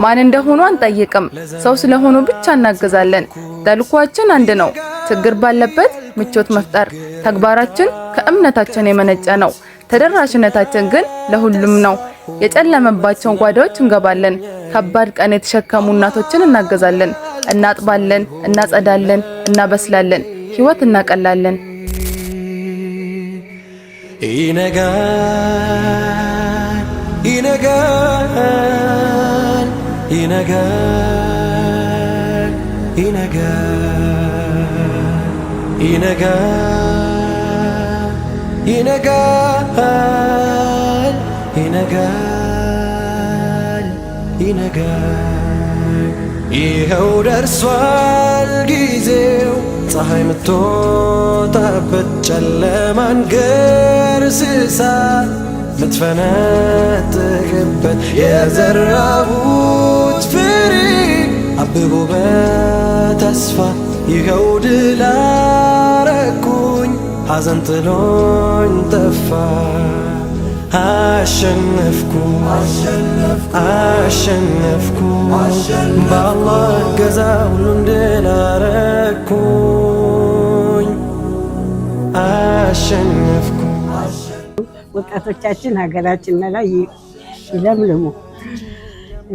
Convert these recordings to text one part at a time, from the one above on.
ማን እንደሆኑ አንጠይቅም ሰው ስለሆኑ ብቻ እናገዛለን ተልኳችን አንድ ነው ችግር ባለበት ምቾት መፍጠር ተግባራችን ከእምነታችን የመነጨ ነው ተደራሽነታችን ግን ለሁሉም ነው የጨለመባቸውን ጓዳዎች እንገባለን ከባድ ቀን የተሸከሙ እናቶችን እናገዛለን እናጥባለን እናጸዳለን እናበስላለን ህይወት እናቀላለን ይነጋል ይኸው ደርሷል ጊዜው ፀሐይ ምትወጣበት ጨለማን ገርስሳ ምትፈነጥቅበት የዘራሁት ፍሬ አብቦ በተስፋ ይኸው ድል አረኩኝ ሐዘን ጥሎኝ ጠፋ አሸነፍኩ በአላህ እገዛ ሁሉን ድል አረኩኝ አሸነፍኩ ወጣቶቻችን ሀገራችን ላይ ይለምልሙ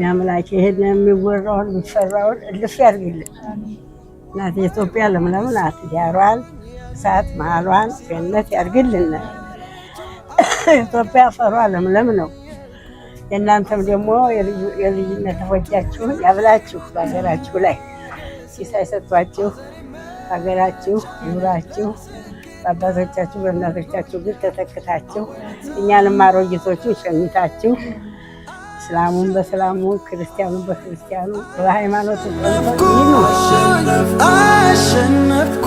ያምላክ ይሄን የሚወራውን የሚፈራውን እልፍ ያርግልን እናት ኢትዮጵያ ለምለም ናት ዳሯን እሳት መሃሏን ገነት ያርግልን ኢትዮጵያ ፈሯ ለምለም ነው የእናንተም ደግሞ የልጅነት ወጃችሁን ያብላችሁ በሀገራችሁ ላይ ሲሳይ ሰጥቷችሁ ሀገራችሁ ኑራችሁ አባቶቻችሁ በእናቶቻችሁ ግን ተተክታችሁ እኛንም አሮጊቶቹ ሸኝታችሁ እስላሙን በእስላሙ ክርስቲያኑን በክርስቲያኑ በሃይማኖት አሸነፍኩ